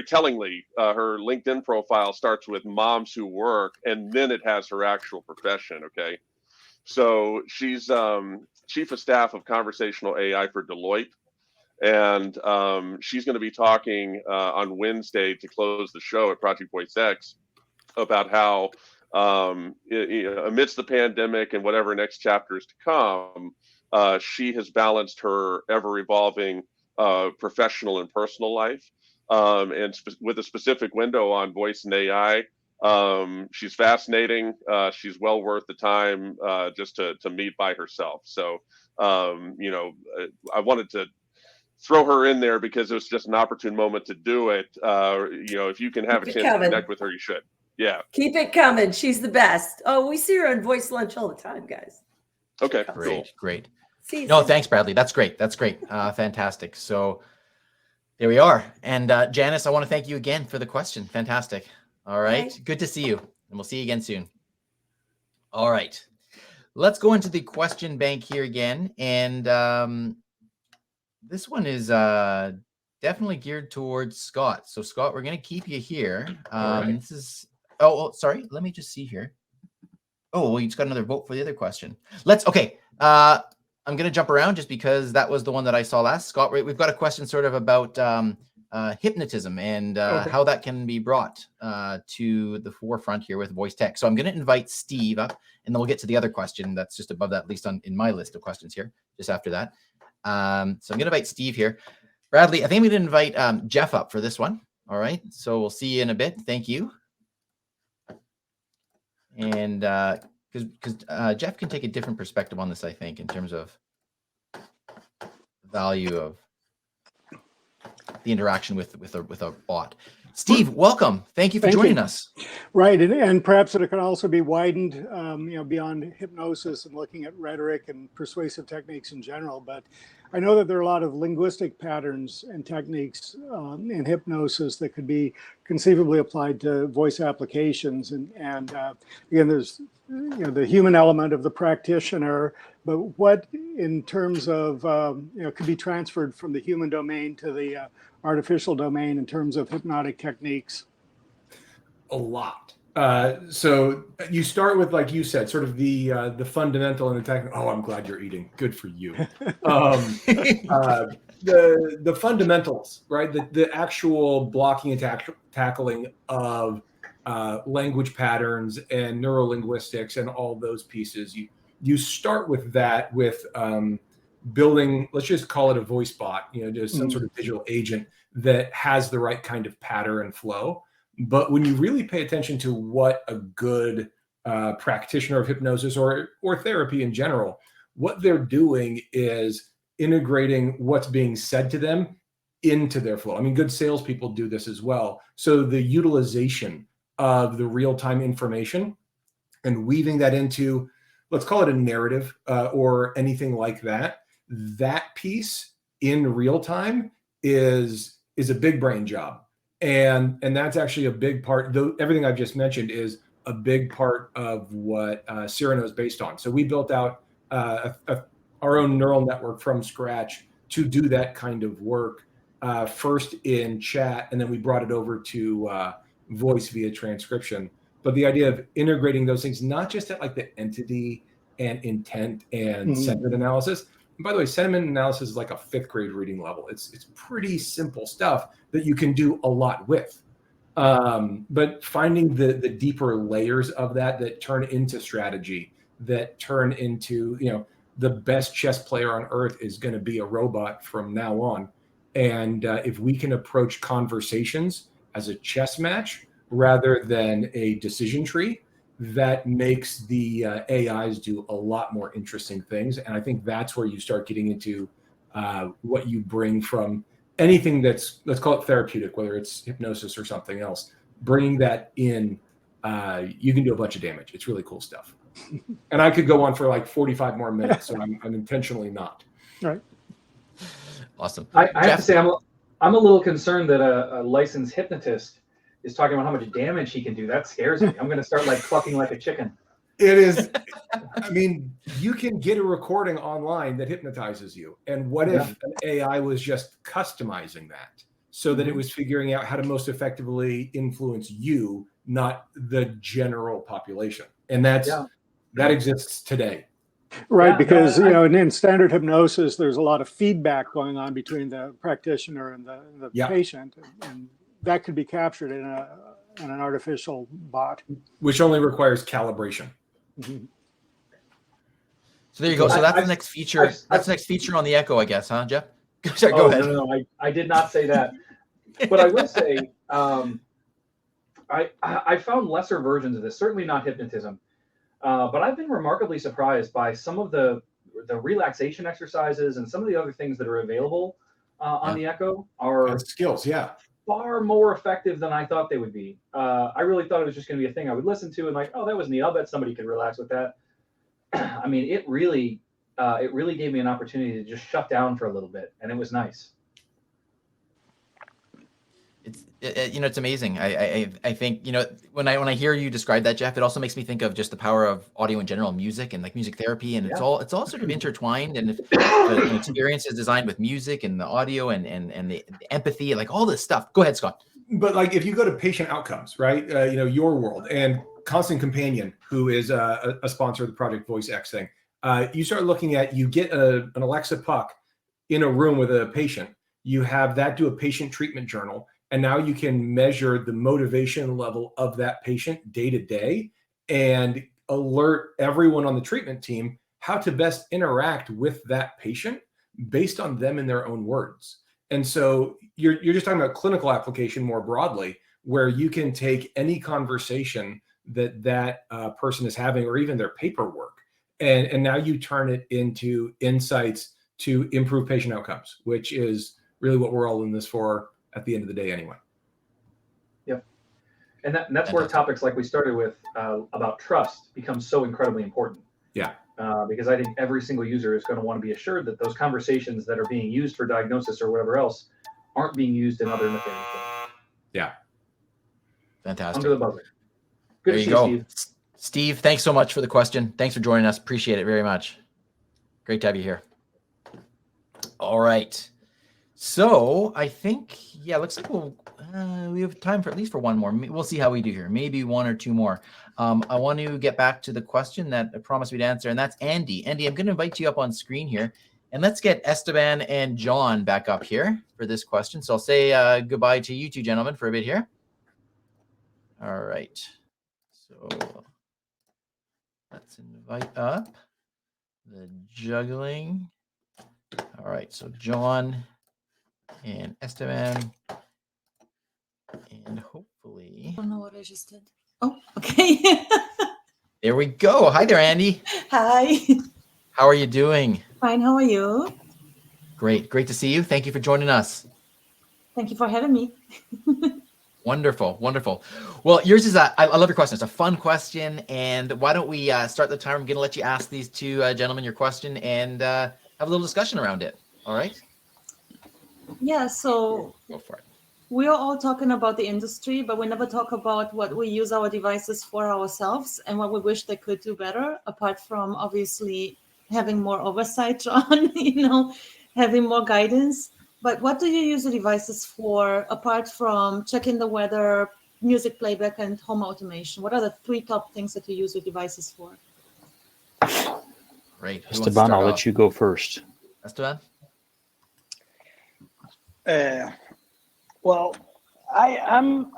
tellingly, her LinkedIn profile starts with moms who work, and then it has her actual profession. Okay. So she's chief of staff of conversational AI for Deloitte. And she's going to be talking on Wednesday to close the show at Project Voice X about how, amidst the pandemic and whatever next chapter is to come, she has balanced her ever-evolving professional and personal life, and with a specific window on voice and AI. She's fascinating. She's well worth the time just to meet by herself. So, I wanted to throw her in there because it was just an opportune moment to do it. If you can have a chance to connect with her, you should. Yeah. Keep it coming. She's the best. Oh, we see her on Voice Lunch all the time, guys. Okay. Great. Thanks, Bradley. That's great. Fantastic. So there we are. And Janice, I want to thank you again for the question. Fantastic. All right. Good to see you. And we'll see you again soon. All right. Let's go into the question bank here again. And this one is definitely geared towards Scott. So Scott, we're going to keep you here. This is, sorry. Let me just see here. Oh, well, you just got another vote for the other question. I'm going to jump around just because that was the one that I saw last. Scott, we've got a question sort of about hypnotism and how that can be brought to the forefront here with voice tech. So I'm going to invite Steve up, and then we'll get to the other question that's just above that, at least in my list of questions here, just after that. So I'm going to invite Steve here. Bradley, I think we did invite Jeff up for this one. All right. So we'll see you in a bit. Thank you. And because Jeff can take a different perspective on this, I think, in terms of the value of the interaction with a bot. Steve, welcome. Thank you for joining us. Right, and perhaps it could also be widened, beyond hypnosis and looking at rhetoric and persuasive techniques in general. But I know that there are a lot of linguistic patterns and techniques in hypnosis that could be conceivably applied to voice applications. And again, there's the human element of the practitioner, but what in terms of could be transferred from the human domain to the artificial domain in terms of hypnotic techniques? A lot. So you start with, like you said, sort of the fundamental and the technical. Oh, I'm glad you're eating. Good for you. The fundamentals, right? The actual blocking and tackling of language patterns and neurolinguistics and all those pieces. You start with that with building, let's just call it a voice bot, just some sort of digital agent that has the right kind of pattern and flow. But when you really pay attention to what a good practitioner of hypnosis or therapy in general, what they're doing is integrating what's being said to them into their flow. I mean, good salespeople do this as well. So the utilization of the real-time information and weaving that into, let's call it a narrative or anything like that, that piece in real time is a big brain job. And that's actually a big part, though everything I've just mentioned is a big part of what Cyrano is based on. So we built out our own neural network from scratch to do that kind of work, first in chat, and then we brought it over to voice via transcription. But the idea of integrating those things, not just at like the entity and intent and sentiment analysis. And by the way, sentiment analysis is like a 5th grade reading level. It's pretty simple stuff that you can do a lot with. But finding the deeper layers of that turn into strategy, that turn into, the best chess player on earth is going to be a robot from now on. And if we can approach conversations as a chess match rather than a decision tree, that makes the AIs do a lot more interesting things. And I think that's where you start getting into what you bring from anything that's, let's call it therapeutic, whether it's hypnosis or something else. Bringing that in, you can do a bunch of damage. It's really cool stuff. And I could go on for like 45 more minutes, so I'm intentionally not. Right. Awesome. I have to say, I'm a little concerned that a licensed hypnotist is talking about how much damage he can do. That scares me. I'm going to start like clucking like a chicken. It is. I mean, you can get a recording online that hypnotizes you. And what if an AI was just customizing that so that it was figuring out how to most effectively influence you, not the general population? And that exists today. Right, because in standard hypnosis, there's a lot of feedback going on between the practitioner and the patient, and that could be captured in an artificial bot, which only requires calibration. So there you go. So that's the next feature. That's the next feature on the Echo, I guess, huh, Jeff? Sorry, go ahead. No, I did not say that. But I will say, I found lesser versions of this. Certainly not hypnotism. But I've been remarkably surprised by some of the relaxation exercises and some of the other things that are available on the Echo are skills, far more effective than I thought they would be. I really thought it was just going to be a thing I would listen to and like, oh, that was neat. I'll bet somebody could relax with that. I mean, it really gave me an opportunity to just shut down for a little bit, and it was nice. It's amazing. I think, when I hear you describe that, Jeff, it also makes me think of just the power of audio in general, music and like music therapy, and it's all sort of intertwined. And if the experience is designed with music and the audio and the empathy, like all this stuff. Go ahead, Scott. But like if you go to patient outcomes, right? Your World and Constant Companion, who is a sponsor of the Project Voice X thing, you start looking at, you get an Alexa Puck in a room with a patient, you have that do a patient treatment journal. And now you can measure the motivation level of that patient day to day and alert everyone on the treatment team how to best interact with that patient based on them in their own words. And so you're just talking about clinical application more broadly, where you can take any conversation that person is having, or even their paperwork, and now you turn it into insights to improve patient outcomes, which is really what we're all in this for at the end of the day anyway. Yep. And that's where topics like we started with about trust become so incredibly important. Yeah. Because I think every single user is going to want to be assured that those conversations that are being used for diagnosis or whatever else aren't being used in other nefarious ways. Yeah. Fantastic. Under the buzzer. Good There to you see you, go. Steve. Steve, thanks so much for the question. Thanks for joining us. Appreciate it very much. Great to have you here. All right. So I think, yeah, looks like we have time for at least for one more. We'll see how we do here. Maybe one or two more. I want to get back to the question that I promised we'd answer, and that's Andy. Andy, I'm going to invite you up on screen here, and let's get Esteban and John back up here for this question. So I'll say goodbye to you two gentlemen for a bit here. All right. So let's invite up the juggling. All right. So John and Esteban, and hopefully. I don't know what I just did. Oh, okay. There we go. Hi there, Andy. Hi. How are you doing? Fine. How are you? Great. Great to see you. Thank you for joining us. Thank you for having me. Wonderful. Wonderful. Well, yours is I love your question. It's a fun question. And why don't we start the time? I'm going to let you ask these two gentlemen your question and have a little discussion around it. All right? Yeah. So go for it. We are all talking about the industry, but we never talk about what we use our devices for ourselves and what we wish they could do better, apart from obviously having more oversight, John, having more guidance. But what do you use the devices for, apart from checking the weather, music playback, and home automation? What are the three top things that you use the devices for? Great. Esteban, I'll let you go first. Esteban? Well, I am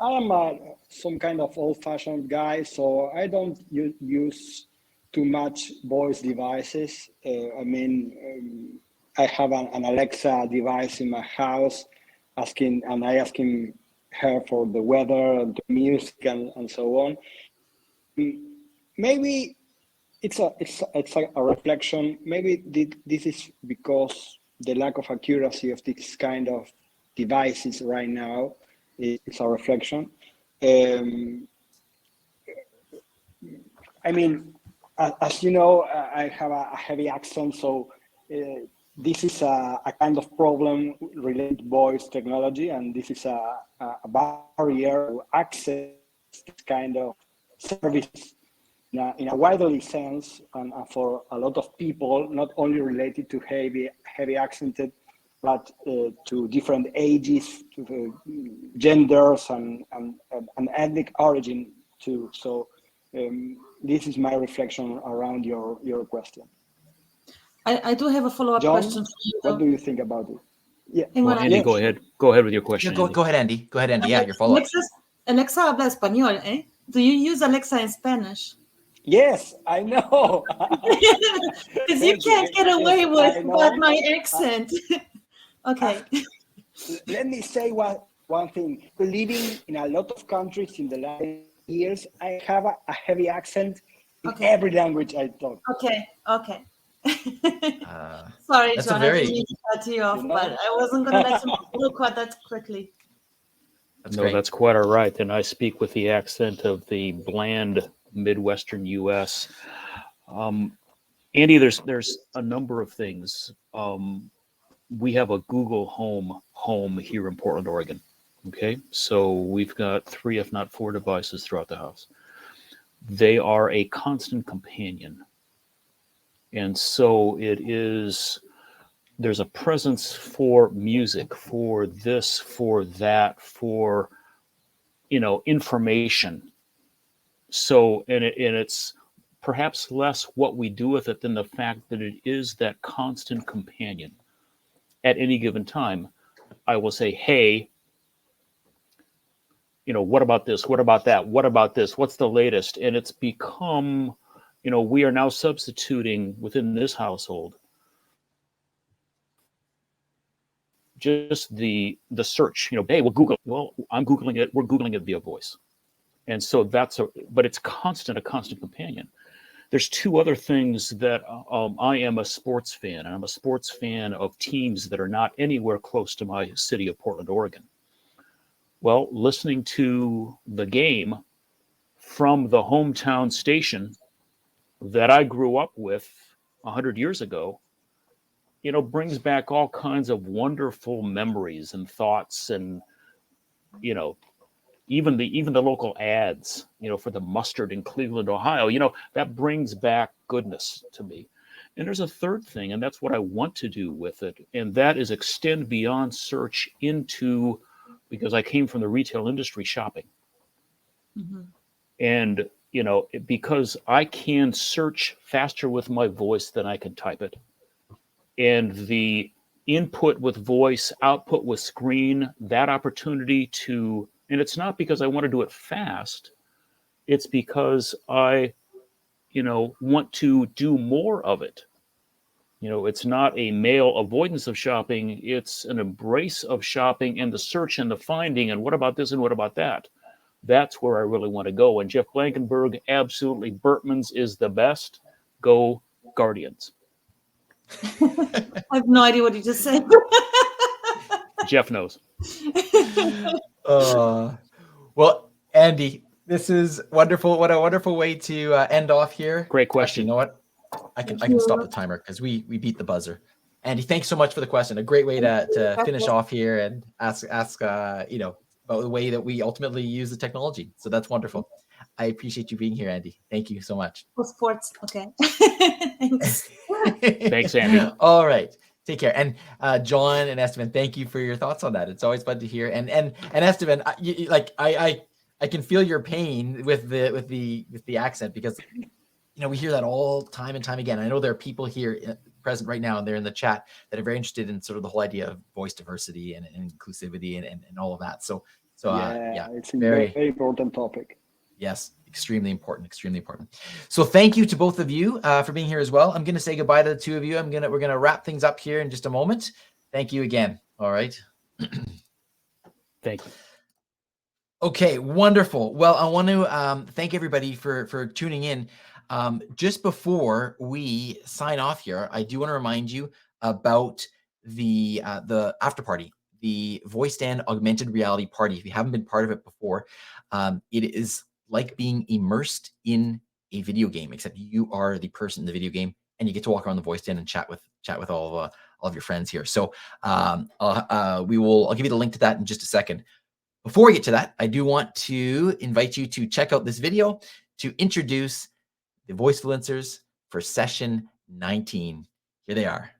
some kind of old-fashioned guy, so I don't use too much voice devices. I have an Alexa device in my house, I asking her for the weather, the music, and so on. Maybe it's a reflection. Maybe this is because the lack of accuracy of this kind of devices right now is a reflection. As you know, I have a heavy accent, so this is a kind of problem related to voice technology, and this is a barrier to access this kind of service in a widely sense, and for a lot of people, not only related to heavy accented, but to different ages, to genders and ethnic origin too. So this is my reflection around your question. I do have a follow-up question for you. What do you think about it? Yeah. Well, Andy, go ahead. Go ahead with your question. Yeah, go ahead, Andy. Go ahead, Andy. Yeah, your follow-up. Alexa habla español, eh? Do you use Alexa in Spanish? Yes, I know. Because you can't get away with my accent. Okay. Let me say one thing. Living in a lot of countries in the last years, I have a heavy accent in every language I talk. Okay. Sorry, John, I didn't mean to cut you off, but I wasn't going to let you look at that quickly. That's quite all right. And I speak with the accent of the bland Midwestern U.S. Andy, there's a number of things. We have a Google Home here in Portland, Oregon. Okay, so we've got 3, if not 4 devices throughout the house. They are a constant companion. And so there's a presence for music, for this, for that, for, information. So, and it's perhaps less what we do with it than the fact that it is that constant companion at any given time. I will say, hey, what about this? What about that? What about this? What's the latest? And it's become, we are now substituting within this household just the search. Hey, we'll Google. Well, I'm Googling it. We're Googling it via voice. And so but it's a constant companion. There's two other things that I am a sports fan, and I'm a sports fan of teams that are not anywhere close to my city of Portland, Oregon. Well, listening to the game from the hometown station that I grew up with 100 years ago, brings back all kinds of wonderful memories and thoughts, and even the local ads, for the mustard in Cleveland, Ohio, that brings back goodness to me. And there's a third thing, and that's what I want to do with it, and that is extend beyond search into, because I came from the retail industry, shopping. Mm-hmm. And, because I can search faster with my voice than I can type it. And the input with voice, output with screen, that opportunity to, and it's not because I want to do it fast, it's because I, want to do more of it. It's not a male avoidance of shopping, it's an embrace of shopping and the search and the finding, and what about this and what about that? That's where I really want to go. And Jeff Blankenberg, absolutely, Bertman's is the best. Go Guardians. I have no idea what you just said. Jeff knows. Well, Andy, this is wonderful. What a wonderful way to end off here. Great question. Actually, you know what? I can stop the timer because we beat the buzzer. Andy, thanks so much for the question. A great way to finish off here and ask about the way that we ultimately use the technology. So that's wonderful. I appreciate you being here, Andy. Thank you so much. For sports, okay. Thanks. Thanks, Andy. All right. Take care. And John and Esteban, thank you for your thoughts on that. It's always fun to hear. And Esteban, I can feel your pain with the accent, because we hear that all time and time again. I know there are people here present right now, and they're in the chat, that are very interested in sort of the whole idea of voice diversity and inclusivity and all of that. So it's a very important topic. Yes, extremely important. So thank you to both of you for being here as well. I'm going to say goodbye to the two of you. We're going to wrap things up here in just a moment. Thank you again. All right. Thank you. Okay, wonderful. Well, I want to thank everybody for tuning in. Just before we sign off here, I do want to remind you about the after party, the VoiceStan augmented reality party. If you haven't been part of it before, it is like being immersed in a video game, except you are the person in the video game, and you get to walk around the VoiceStan and chat with all of your friends here. So I'll give you the link to that in just a second. Before we get to that, I do want to invite you to check out this video to introduce the Voicefluencers for session 19. Here they are.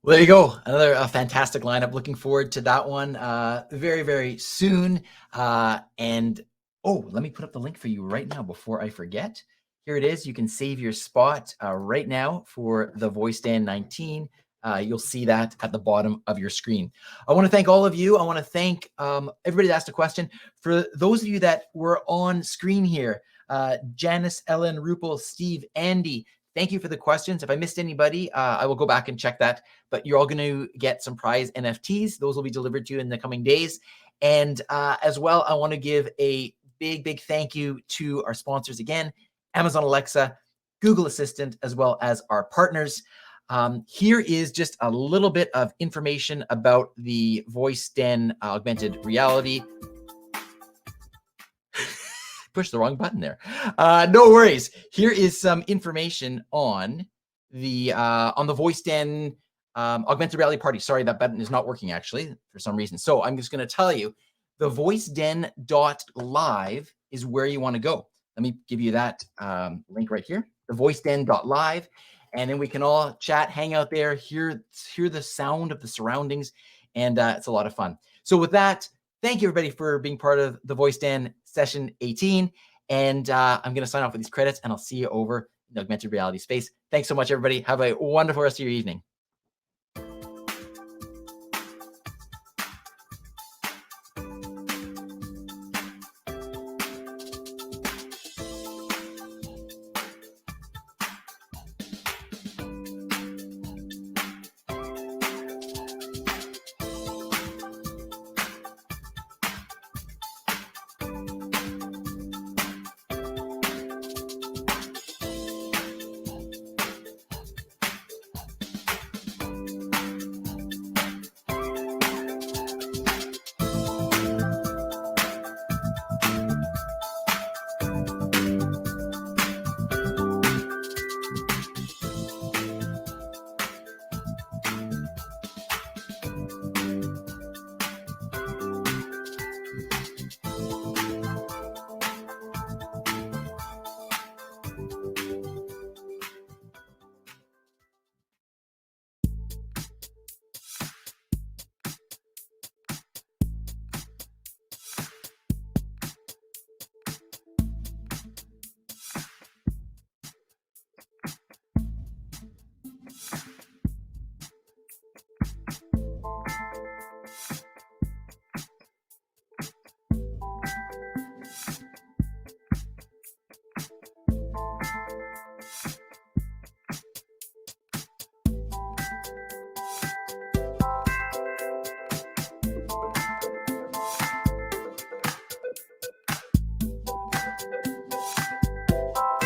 Well, there you go. Another fantastic lineup. Looking forward to that one very, very soon. And let me put up the link for you right now before I forget. Here it is. You can save your spot right now for the VoiceDan 19. You'll see that at the bottom of your screen. I want to thank all of you. I want to thank everybody that asked a question. For those of you that were on screen here, Janice, Ellen, Rupal, Steve, Andy, thank you for the questions. If I missed anybody, I will go back and check that. But you're all going to get some prize NFTs. Those will be delivered to you in the coming days. And as well, I want to give a big, big thank you to our sponsors again, Amazon Alexa, Google Assistant, as well as our partners. Here is just a little bit of information about the VoiceDan augmented reality. Push the wrong button there. No worries. Here is some information on the VoiceDan augmented reality party. Sorry, that button is not working actually for some reason. So I'm just going to tell you, the voiceden.live is where you want to go. Let me give you that link right here, the voiceden.live. And then we can all chat, hang out there, hear the sound of the surroundings. And it's a lot of fun. So with that, thank you everybody for being part of the VoiceDan session 18. And I'm going to sign off with these credits and I'll see you over in the augmented reality space. Thanks so much, everybody. Have a wonderful rest of your evening.